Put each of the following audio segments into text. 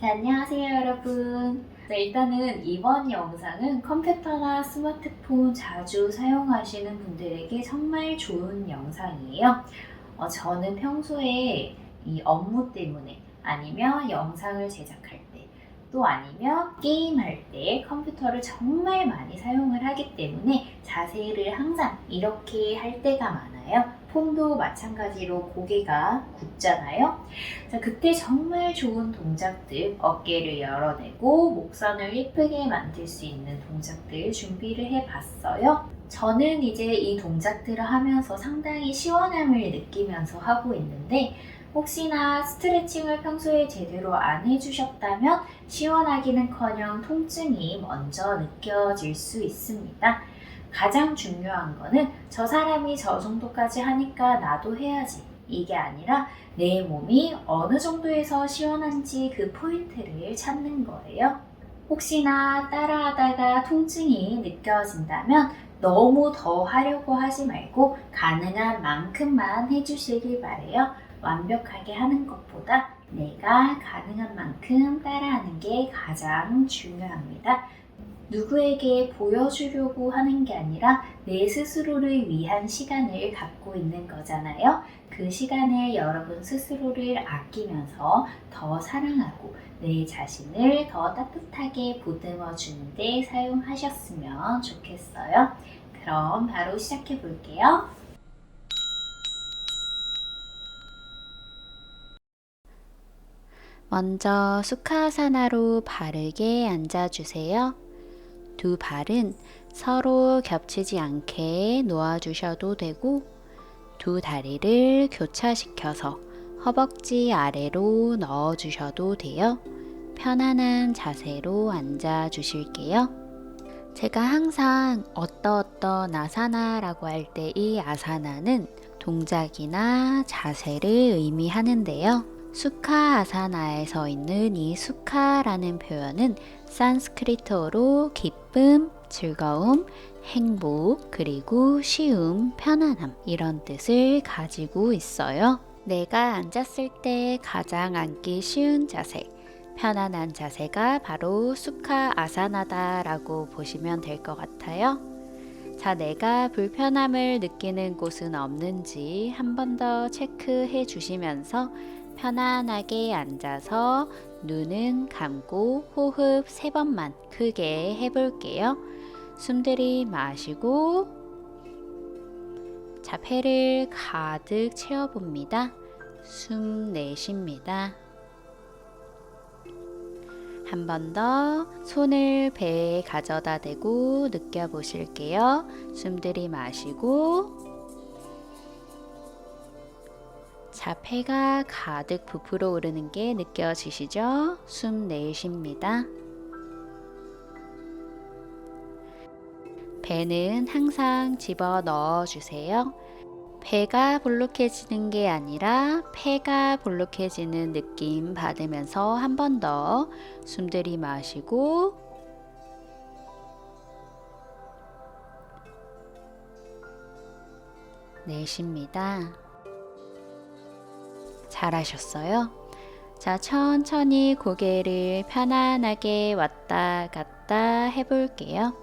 네, 안녕하세요, 여러분. 네, 일단은 이번 영상은 컴퓨터나 스마트폰 자주 사용하시는 분들에게 정말 좋은 영상이에요. 저는 평소에 이 업무 때문에 아니면 영상을 제작할 때, 또 아니면 게임할 때 컴퓨터를 정말 많이 사용을 하기 때문에 자세를 항상 이렇게 할 때가 많아요. 폰도 마찬가지로 고개가 굽잖아요. 자, 그때 정말 좋은 동작들, 어깨를 열어내고 목선을 예쁘게 만들 수 있는 동작들 준비를 해봤어요. 저는 이제 이 동작들을 하면서 상당히 시원함을 느끼면서 하고 있는데, 혹시나 스트레칭을 평소에 제대로 안 해주셨다면 시원하기는커녕 통증이 먼저 느껴질 수 있습니다. 가장 중요한 거는 저 사람이 저 정도까지 하니까 나도 해야지, 이게 아니라 내 몸이 어느 정도에서 시원한지 그 포인트를 찾는 거예요. 혹시나 따라하다가 통증이 느껴진다면 너무 더 하려고 하지 말고 가능한 만큼만 해주시길 바래요. 완벽하게 하는 것보다 내가 가능한 만큼 따라하는 게 가장 중요합니다. 누구에게 보여주려고 하는 게 아니라 내 스스로를 위한 시간을 갖고 있는 거잖아요. 그 시간을 여러분 스스로를 아끼면서 더 사랑하고 내 자신을 더 따뜻하게 보듬어 주는데 사용하셨으면 좋겠어요. 그럼 바로 시작해 볼게요. 먼저 수카사나로 바르게 앉아주세요. 두 발은 서로 겹치지 않게 놓아주셔도 되고, 두 다리를 교차시켜서 허벅지 아래로 넣어주셔도 돼요. 편안한 자세로 앉아주실게요. 제가 항상 어떤 아사나라고 할 때 이 아사나는 동작이나 자세를 의미하는데요. 수카 아사나에서 있는 이 수카라는 표현은 산스크리트어로 기쁨, 즐거움, 행복, 그리고 쉬움, 편안함 이런 뜻을 가지고 있어요. 내가 앉았을 때 가장 앉기 쉬운 자세, 편안한 자세가 바로 수카 아사나다 라고 보시면 될 것 같아요. 자, 내가 불편함을 느끼는 곳은 없는지 한 번 더 체크해 주시면서 편안하게 앉아서 눈은 감고 호흡 3번만 크게 해볼게요. 숨 들이마시고, 자, 폐를 가득 채워봅니다. 숨 내쉽니다. 한 번 더 손을 배에 가져다 대고 느껴보실게요. 숨 들이마시고, 자, 폐가 가득 부풀어 오르는 게 느껴지시죠? 숨 내쉽니다. 배는 항상 집어 넣어 주세요. 배가 볼록해지는 게 아니라 폐가 볼록해지는 느낌 받으면서 한 번 더 숨 들이마시고, 내쉽니다. 잘하셨어요. 자, 천천히 고개를 편안하게 왔다 갔다 해볼게요.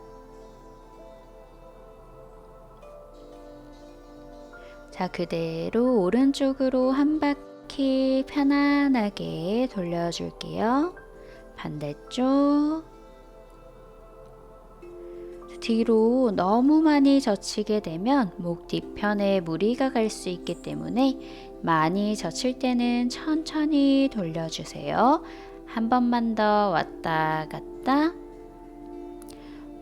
자, 그대로 오른쪽으로 한 바퀴 편안하게 돌려줄게요. 반대쪽. 뒤로 너무 많이 젖히게 되면 목 뒤편에 무리가 갈 수 있기 때문에 많이 젖힐 때는 천천히 돌려주세요. 한 번만 더 왔다 갔다.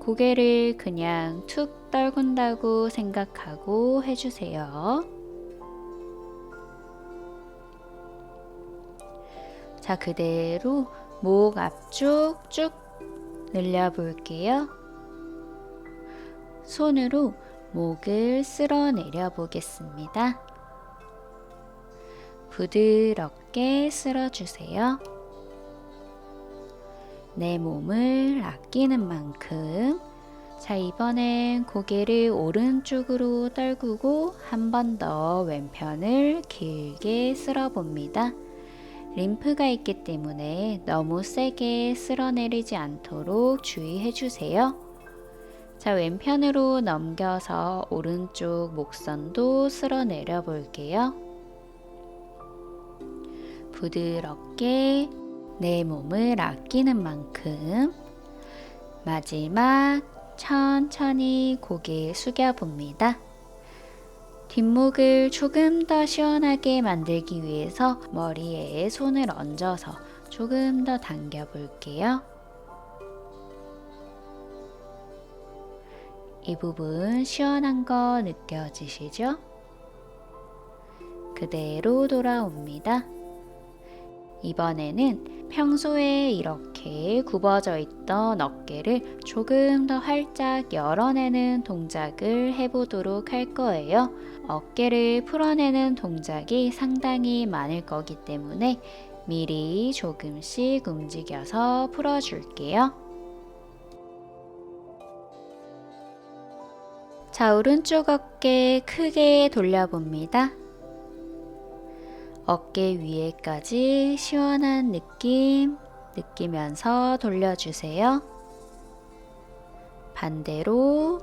고개를 그냥 툭 떨군다고 생각하고 해주세요. 자, 그대로 목 앞쪽 쭉 늘려볼게요. 손으로 목을 쓸어내려 보겠습니다. 부드럽게 쓸어주세요. 내 몸을 아끼는 만큼. 자, 이번엔 고개를 오른쪽으로 떨구고 한 번 더 왼편을 길게 쓸어봅니다. 림프가 있기 때문에 너무 세게 쓸어내리지 않도록 주의해 주세요. 자, 왼편으로 넘겨서 오른쪽 목선도 쓸어내려 볼게요. 부드럽게 내 몸을 아끼는 만큼 마지막 천천히 고개 숙여 봅니다. 뒷목을 조금 더 시원하게 만들기 위해서 머리에 손을 얹어서 조금 더 당겨 볼게요. 이 부분 시원한 거 느껴지시죠? 그대로 돌아옵니다. 이번에는 평소에 이렇게 굽어져 있던 어깨를 조금 더 활짝 열어내는 동작을 해보도록 할 거예요. 어깨를 풀어내는 동작이 상당히 많을 거기 때문에 미리 조금씩 움직여서 풀어줄게요. 자, 오른쪽 어깨 크게 돌려봅니다. 어깨 위에까지 시원한 느낌 느끼면서 돌려주세요. 반대로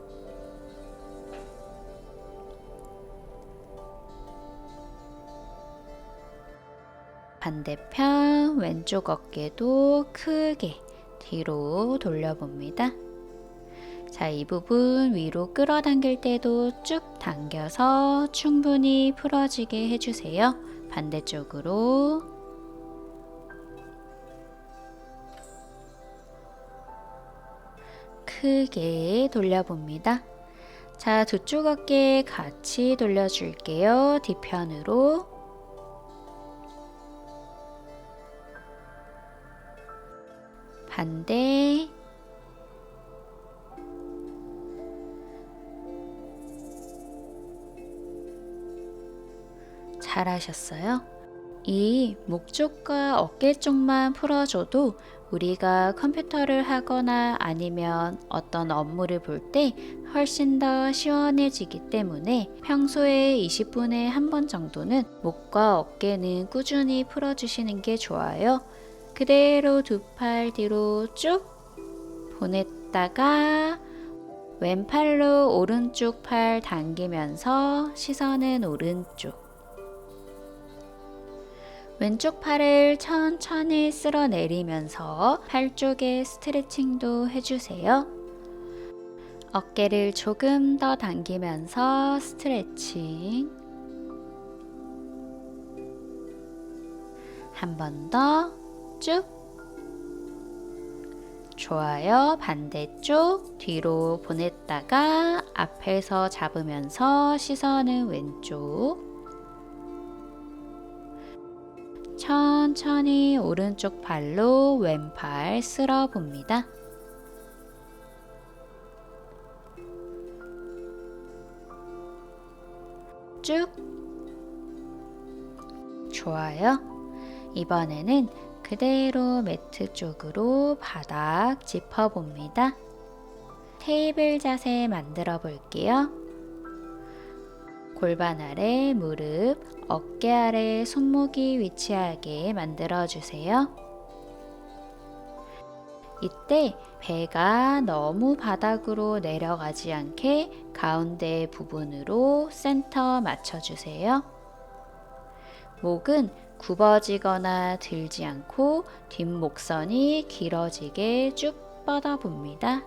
반대편 왼쪽 어깨도 크게 뒤로 돌려봅니다. 자, 이 부분 위로 끌어당길 때도 쭉 당겨서 충분히 풀어지게 해주세요. 반대쪽으로 크게 돌려봅니다. 자, 두 쪽 어깨 같이 돌려줄게요. 뒤편으로 반대 잘하셨어요. 이 목 쪽과 어깨 쪽만 풀어줘도 우리가 컴퓨터를 하거나 아니면 어떤 업무를 볼 때 훨씬 더 시원해지기 때문에 평소에 20분에 한 번 정도는 목과 어깨는 꾸준히 풀어주시는 게 좋아요. 그대로 두 팔 뒤로 쭉 보냈다가 왼팔로 오른쪽 팔 당기면서 시선은 오른쪽. 왼쪽 팔을 천천히 쓸어내리면서 팔 쪽에 스트레칭도 해주세요. 어깨를 조금 더 당기면서 스트레칭. 한 번 더 쭉. 좋아요. 반대쪽 뒤로 보냈다가 앞에서 잡으면서 시선은 왼쪽. 천천히 오른쪽 발로 왼팔 쓸어 봅니다. 쭉. 좋아요. 이번에는 그대로 매트 쪽으로 바닥 짚어 봅니다. 테이블 자세 만들어 볼게요. 골반 아래 무릎, 어깨 아래 손목이 위치하게 만들어 주세요. 이때 배가 너무 바닥으로 내려가지 않게 가운데 부분으로 센터 맞춰주세요. 목은 굽어지거나 들지 않고 뒷목선이 길어지게 쭉 뻗어봅니다.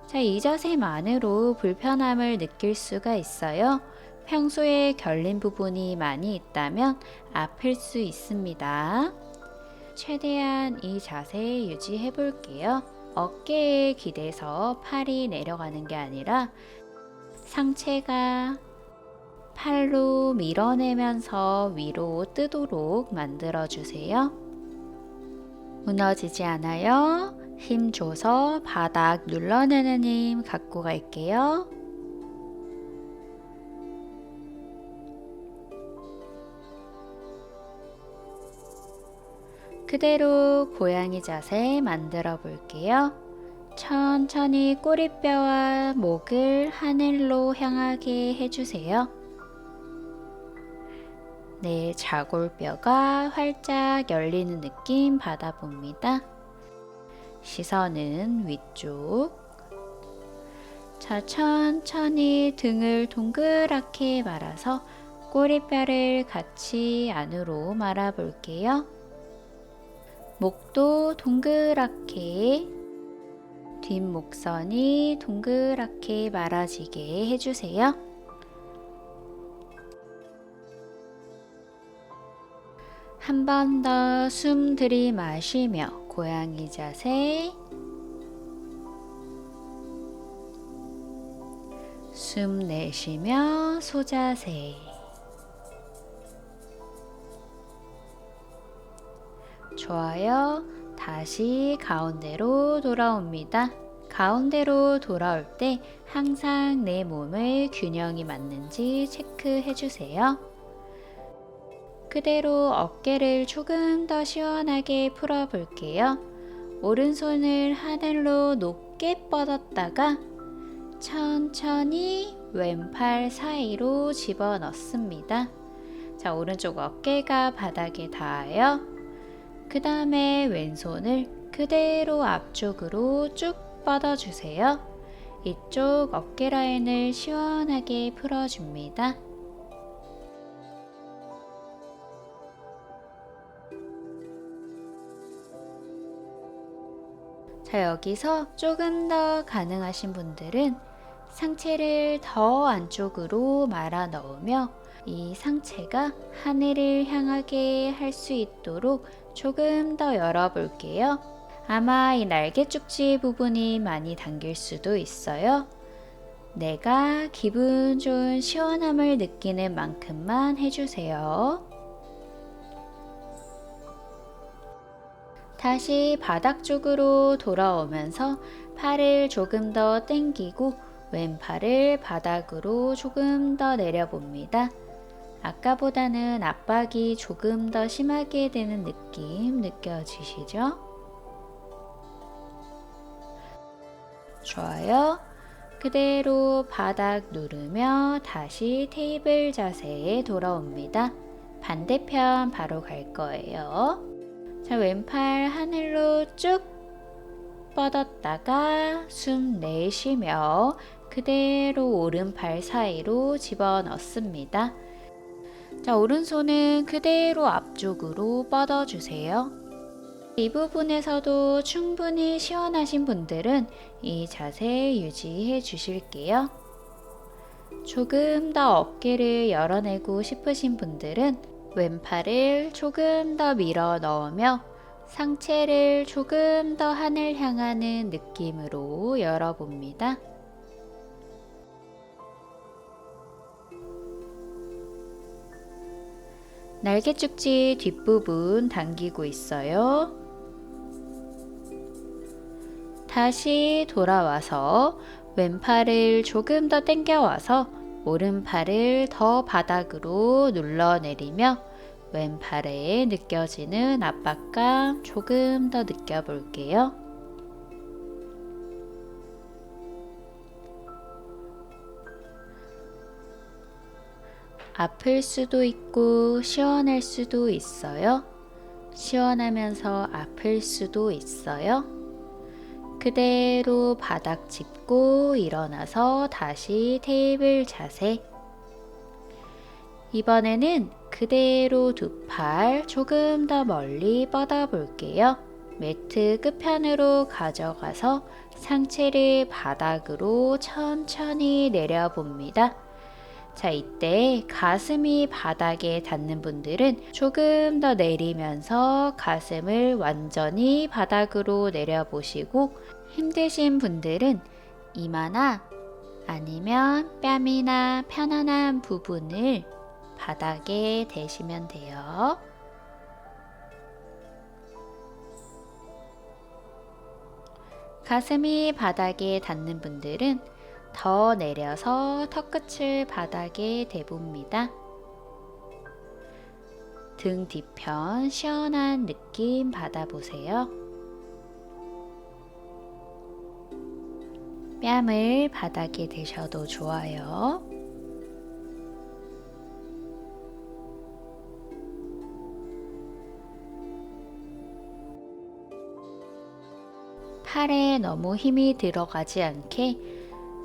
자, 이 자세만으로 불편함을 느낄 수가 있어요. 평소에 결린 부분이 많이 있다면 아플 수 있습니다. 최대한 이 자세 유지해 볼게요. 어깨에 기대서 팔이 내려가는 게 아니라 상체가 팔로 밀어내면서 위로 뜨도록 만들어 주세요. 무너지지 않아요. 힘 줘서 바닥 눌러내는 힘 갖고 갈게요. 그대로 고양이 자세 만들어 볼게요. 천천히 꼬리뼈와 목을 하늘로 향하게 해주세요. 내 좌골뼈가 활짝 열리는 느낌 받아봅니다. 시선은 위쪽. 자, 천천히 등을 동그랗게 말아서 꼬리뼈를 같이 안으로 말아 볼게요. 목도 동그랗게, 뒷목선이 동그랗게 말아지게 해주세요. 한 번 더 숨 들이마시며 고양이 자세. 숨 내쉬며 소자세. 좋아요. 다시 가운데로 돌아옵니다. 가운데로 돌아올 때 항상 내 몸의 균형이 맞는지 체크해 주세요. 그대로 어깨를 조금 더 시원하게 풀어 볼게요. 오른손을 하늘로 높게 뻗었다가 천천히 왼팔 사이로 집어넣습니다. 자, 오른쪽 어깨가 바닥에 닿아요. 그 다음에 왼손을 그대로 앞쪽으로 쭉 뻗어주세요. 이쪽 어깨 라인을 시원하게 풀어줍니다. 자, 여기서 조금 더 가능하신 분들은 상체를 더 안쪽으로 말아 넣으며 이 상체가 하늘을 향하게 할 수 있도록 조금 더 열어볼게요. 아마 이 날개 쪽지 부분이 많이 당길 수도 있어요. 내가 기분 좋은 시원함을 느끼는 만큼만 해주세요. 다시 바닥 쪽으로 돌아오면서 팔을 조금 더 당기고 왼팔을 바닥으로 조금 더 내려봅니다. 아까보다는 압박이 조금 더 심하게 되는 느낌 느껴지시죠? 좋아요. 그대로 바닥 누르며 다시 테이블 자세에 돌아옵니다. 반대편 바로 갈 거예요. 자, 왼팔 하늘로 쭉 뻗었다가 숨 내쉬며 그대로 오른팔 사이로 집어넣습니다. 자, 오른손은 그대로 앞쪽으로 뻗어주세요. 이 부분에서도 충분히 시원하신 분들은 이 자세 유지해 주실게요. 조금 더 어깨를 열어내고 싶으신 분들은 왼팔을 조금 더 밀어 넣으며 상체를 조금 더 하늘 향하는 느낌으로 열어봅니다. 날개축지 뒷부분 당기고 있어요. 다시 돌아와서 왼팔을 조금 더 당겨와서 오른팔을 더 바닥으로 눌러내리며 왼팔에 느껴지는 압박감 조금 더 느껴볼게요. 아플 수도 있고 시원할 수도 있어요. 시원하면서 아플 수도 있어요. 그대로 바닥 짚고 일어나서 다시 테이블 자세. 이번에는 그대로 두 팔 조금 더 멀리 뻗어 볼게요. 매트 끝편으로 가져가서 상체를 바닥으로 천천히 내려봅니다. 자, 이때 가슴이 바닥에 닿는 분들은 조금 더 내리면서 가슴을 완전히 바닥으로 내려보시고, 힘드신 분들은 이마나 아니면 뺨이나 편안한 부분을 바닥에 대시면 돼요. 가슴이 바닥에 닿는 분들은 더 내려서 턱끝을 바닥에 대봅니다. 등 뒤편 시원한 느낌 받아보세요. 뺨을 바닥에 대셔도 좋아요. 팔에 너무 힘이 들어가지 않게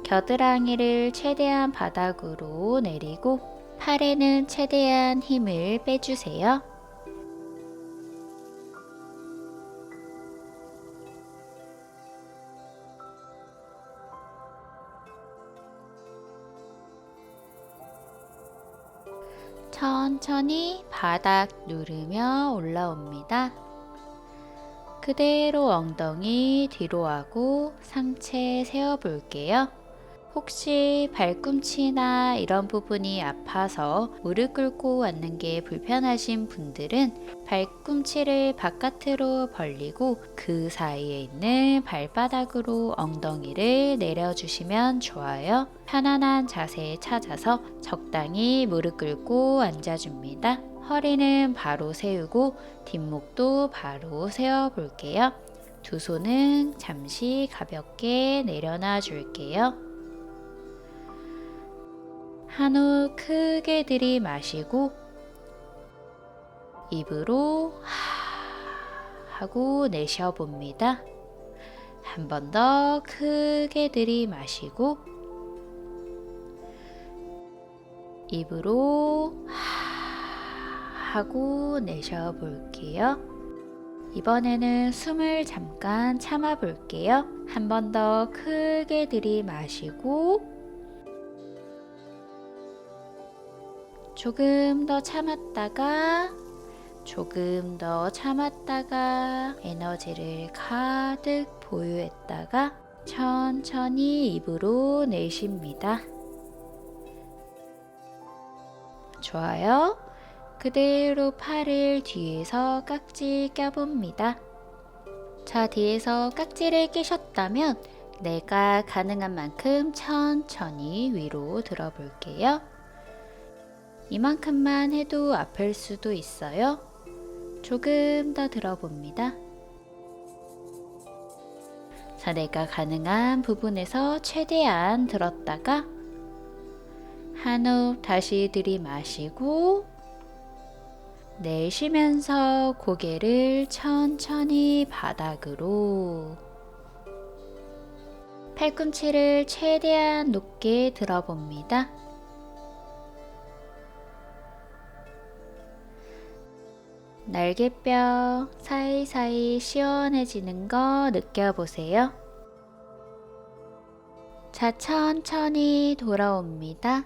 겨드랑이를 최대한 바닥으로 내리고 팔에는 최대한 힘을 빼주세요. 천천히 바닥 누르며 올라옵니다. 그대로 엉덩이 뒤로 하고 상체 세워 볼게요. 혹시 발꿈치나 이런 부분이 아파서 무릎 꿇고 앉는 게 불편하신 분들은 발꿈치를 바깥으로 벌리고 그 사이에 있는 발바닥으로 엉덩이를 내려주시면 좋아요. 편안한 자세에 찾아서 적당히 무릎 꿇고 앉아줍니다. 허리는 바로 세우고 뒷목도 바로 세워 볼게요. 두 손은 잠시 가볍게 내려놔 줄게요. 한후 크게 들이마시고 입으로 하고 내쉬어봅니다. 한 번 더 크게 들이마시고 입으로 하고 내쉬어볼게요. 이번에는 숨을 잠깐 참아볼게요. 한 번 더 크게 들이마시고 조금 더 참았다가 조금 더 참았다가 에너지를 가득 보유했다가 천천히 입으로 내쉽니다. 좋아요. 그대로 팔을 뒤에서 깍지 껴봅니다. 자, 뒤에서 깍지를 끼셨다면 내가 가능한 만큼 천천히 위로 들어볼게요. 이만큼만 해도 아플 수도 있어요. 조금 더 들어봅니다. 자, 내가 가능한 부분에서 최대한 들었다가 한호흡 다시 들이마시고 내쉬면서 고개를 천천히 바닥으로 팔꿈치를 최대한 높게 들어봅니다. 날개뼈 사이사이 시원해지는 거 느껴보세요. 자, 천천히 돌아옵니다.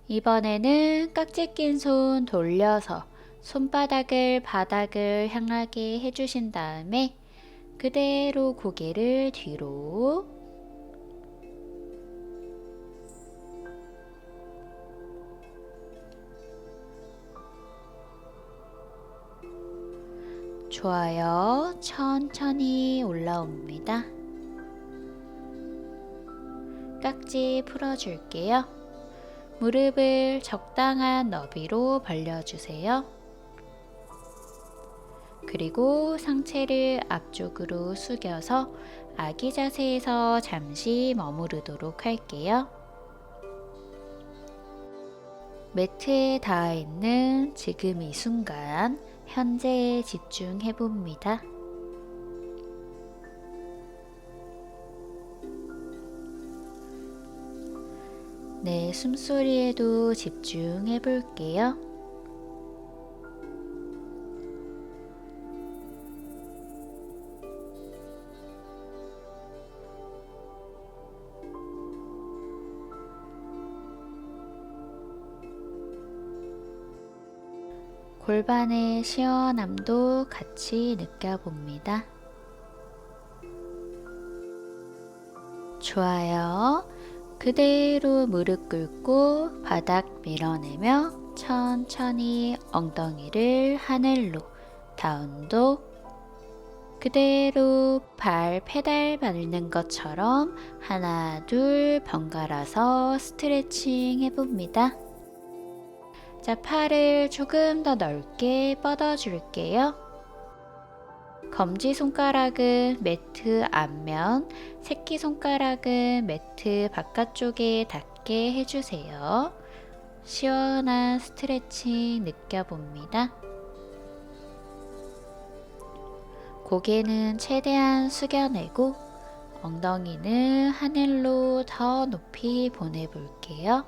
이번에는 깍지 낀 손 돌려서 손바닥을 바닥을 향하게 해주신 다음에 그대로 고개를 뒤로 좋아요. 천천히 올라옵니다. 깍지 풀어줄게요. 무릎을 적당한 너비로 벌려주세요. 그리고 상체를 앞쪽으로 숙여서 아기 자세에서 잠시 머무르도록 할게요. 매트에 닿아 있는 지금 이 순간 현재에 집중해 봅니다. 내 숨소리에도 집중해 볼게요. 골반의 시원함도 같이 느껴봅니다. 좋아요. 그대로 무릎 꿇고 바닥 밀어내며 천천히 엉덩이를 하늘로 다운독. 그대로 발 페달 밟는 것처럼 하나 둘 번갈아서 스트레칭 해봅니다. 자, 팔을 조금 더 넓게 뻗어줄게요. 검지손가락은 매트 앞면, 새끼손가락은 매트 바깥쪽에 닿게 해주세요. 시원한 스트레칭 느껴봅니다. 고개는 최대한 숙여내고 엉덩이는 하늘로 더 높이 보내볼게요.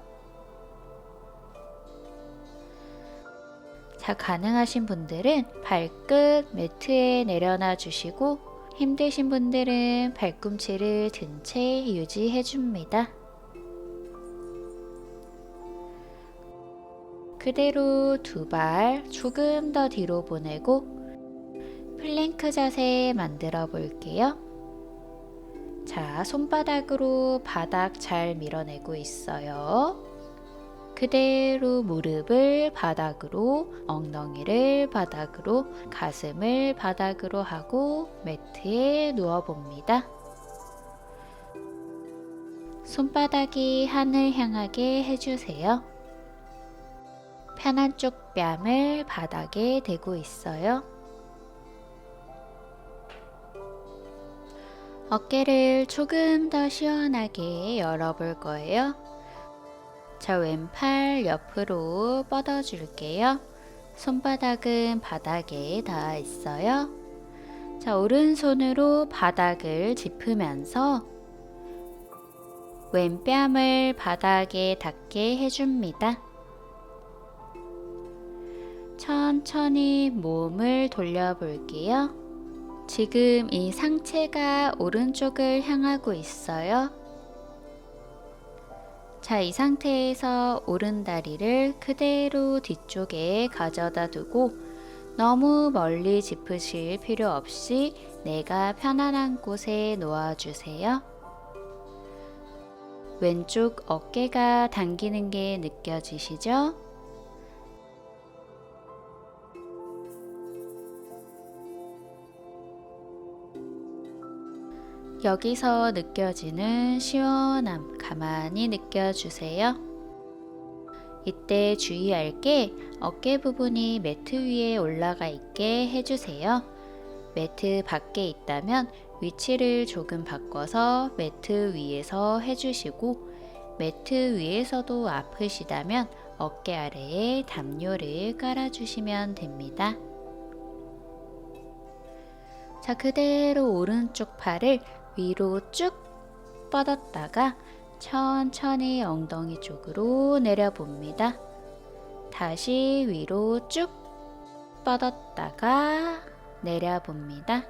자, 가능하신 분들은 발끝 매트에 내려놔 주시고 힘드신 분들은 발꿈치를 든 채 유지해 줍니다. 그대로 두 발 조금 더 뒤로 보내고 플랭크 자세 만들어 볼게요. 자, 손바닥으로 바닥 잘 밀어내고 있어요. 그대로 무릎을 바닥으로, 엉덩이를 바닥으로, 가슴을 바닥으로 하고 매트에 누워봅니다. 손바닥이 하늘 향하게 해주세요. 편한 쪽 뺨을 바닥에 대고 있어요. 어깨를 조금 더 시원하게 열어볼 거예요. 자, 왼팔 옆으로 뻗어줄게요. 손바닥은 바닥에 닿아 있어요. 자, 오른손으로 바닥을 짚으면서 왼뺨을 바닥에 닿게 해줍니다. 천천히 몸을 돌려볼게요. 지금 이 상체가 오른쪽을 향하고 있어요. 자, 이 상태에서 오른다리를 그대로 뒤쪽에 가져다 두고 너무 멀리 짚으실 필요 없이 내가 편안한 곳에 놓아주세요. 왼쪽 어깨가 당기는 게 느껴지시죠? 여기서 느껴지는 시원함 가만히 느껴주세요. 이때 주의할 게 어깨 부분이 매트 위에 올라가 있게 해주세요. 매트 밖에 있다면 위치를 조금 바꿔서 매트 위에서 해주시고 매트 위에서도 아프시다면 어깨 아래에 담요를 깔아주시면 됩니다. 자, 그대로 오른쪽 팔을 위로 쭉 뻗었다가 천천히 엉덩이 쪽으로 내려봅니다. 다시 위로 쭉 뻗었다가 내려봅니다.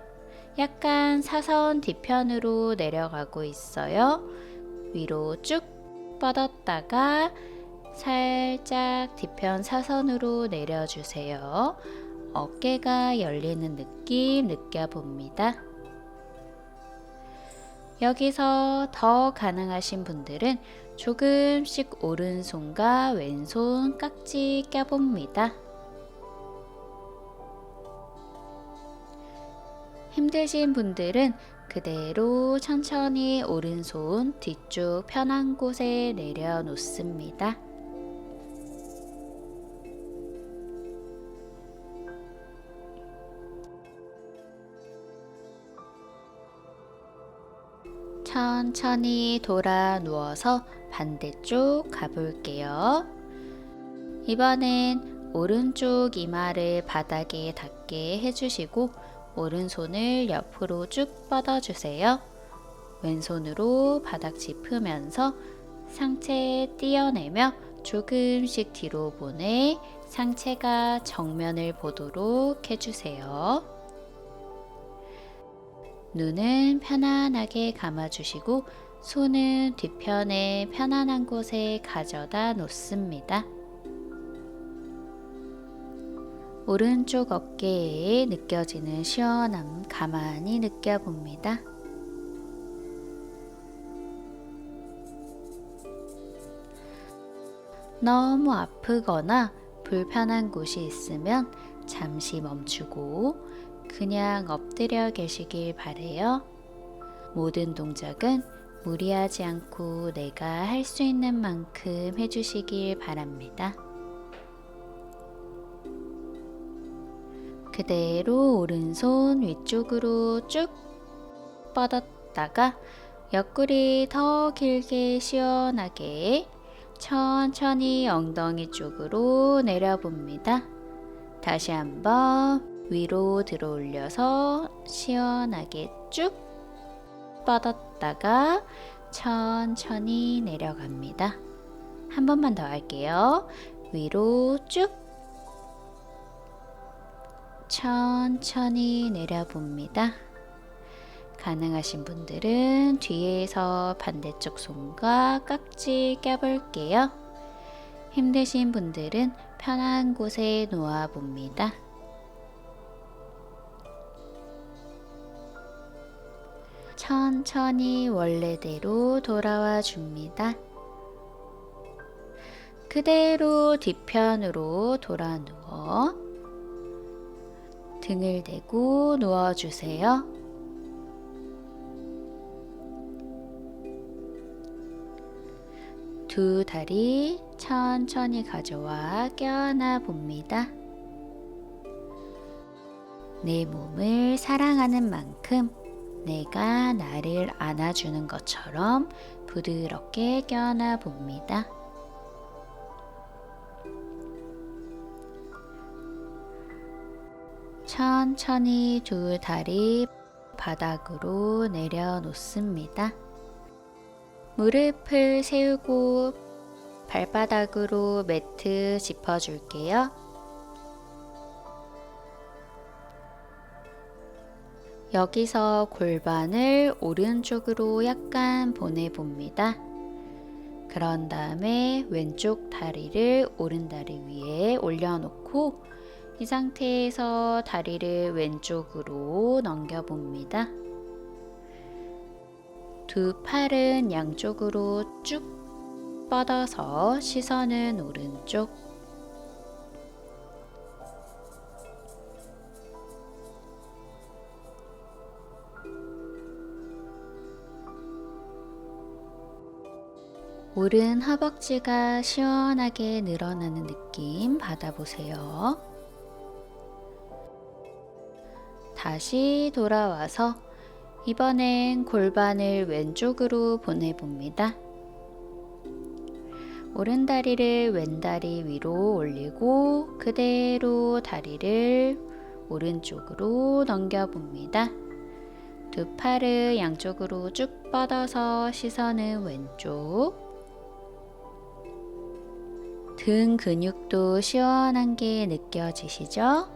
약간 사선 뒤편으로 내려가고 있어요. 위로 쭉 뻗었다가 살짝 뒤편 사선으로 내려주세요. 어깨가 열리는 느낌 느껴봅니다. 여기서 더 가능하신 분들은 조금씩 오른손과 왼손 깍지 껴봅니다. 힘드신 분들은 그대로 천천히 오른손 뒤쪽 편한 곳에 내려놓습니다. 천천히 돌아 누워서 반대쪽 가볼게요. 이번엔 오른쪽 이마를 바닥에 닿게 해주시고 오른손을 옆으로 쭉 뻗어주세요. 왼손으로 바닥 짚으면서 상체 띄어내며 조금씩 뒤로 보내 상체가 정면을 보도록 해주세요. 눈은 편안하게 감아주시고 손은 뒤편에 편안한 곳에 가져다 놓습니다. 오른쪽 어깨에 느껴지는 시원함 가만히 느껴봅니다. 너무 아프거나 불편한 곳이 있으면 잠시 멈추고 그냥 엎드려 계시길 바래요. 모든 동작은 무리하지 않고 내가 할 수 있는 만큼 해주시길 바랍니다. 그대로 오른손 위쪽으로 쭉 뻗었다가 옆구리 더 길게 시원하게 천천히 엉덩이 쪽으로 내려봅니다. 다시 한번 위로 들어 올려서 시원하게 쭉 뻗었다가 천천히 내려갑니다. 한 번만 더 할게요. 위로 쭉 천천히 내려봅니다. 가능하신 분들은 뒤에서 반대쪽 손과 깍지 껴볼게요. 힘드신 분들은 편한 곳에 놓아봅니다. 천천히 원래대로 돌아와 줍니다. 그대로 뒤편으로 돌아 누워 등을 대고 누워주세요. 두 다리 천천히 가져와 껴안아 봅니다. 내 몸을 사랑하는 만큼 내가 나를 안아주는 것처럼 부드럽게 껴안아 봅니다. 천천히 두 다리 바닥으로 내려놓습니다. 무릎을 세우고 발바닥으로 매트 짚어줄게요. 여기서 골반을 오른쪽으로 약간 보내봅니다. 그런 다음에 왼쪽 다리를 오른다리 위에 올려놓고 이 상태에서 다리를 왼쪽으로 넘겨봅니다. 두 팔은 양쪽으로 쭉 뻗어서 시선은 오른쪽. 오른 허벅지가 시원하게 늘어나는 느낌 받아보세요. 다시 돌아와서 이번엔 골반을 왼쪽으로 보내봅니다. 오른 다리를 왼 다리 위로 올리고 그대로 다리를 오른쪽으로 넘겨봅니다. 두 팔을 양쪽으로 쭉 뻗어서 시선은 왼쪽. 등 근육도 시원한 게 느껴지시죠?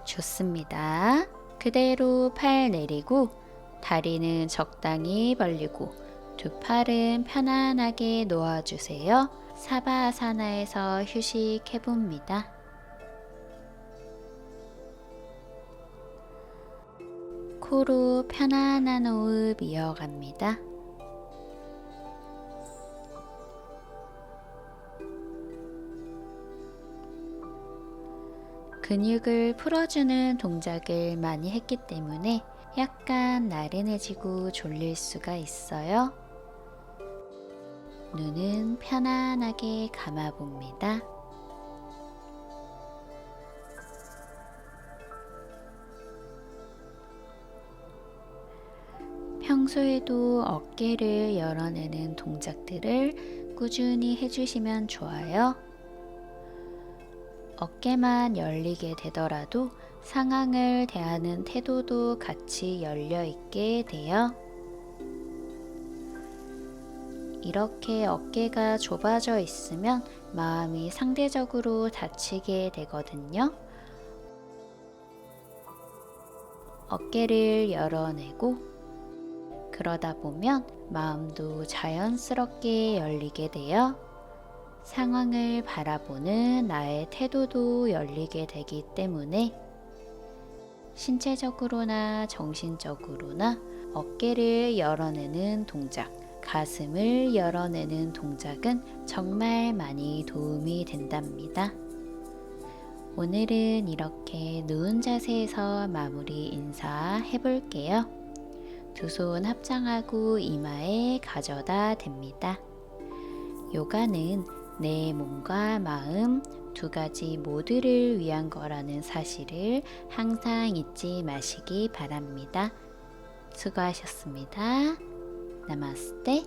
좋습니다. 그대로 팔 내리고 다리는 적당히 벌리고 두 팔은 편안하게 놓아주세요. 사바아사나에서 휴식해봅니다. 코로 편안한 호흡 이어갑니다. 근육을 풀어주는 동작을 많이 했기 때문에 약간 나른해지고 졸릴 수가 있어요. 눈은 편안하게 감아봅니다. 평소에도 어깨를 열어내는 동작들을 꾸준히 해주시면 좋아요. 어깨만 열리게 되더라도 상황을 대하는 태도도 같이 열려 있게 돼요. 이렇게 어깨가 좁아져 있으면 마음이 상대적으로 다치게 되거든요. 어깨를 열어내고 그러다 보면 마음도 자연스럽게 열리게 돼요. 상황을 바라보는 나의 태도도 열리게 되기 때문에 신체적으로나 정신적으로나 어깨를 열어내는 동작, 가슴을 열어내는 동작은 정말 많이 도움이 된답니다. 오늘은 이렇게 누운 자세에서 마무리 인사해 볼게요. 두 손 합장하고 이마에 가져다 댑니다. 요가는 내 몸과 마음 두 가지 모두를 위한 거라는 사실을 항상 잊지 마시기 바랍니다. 수고하셨습니다. 나마스테.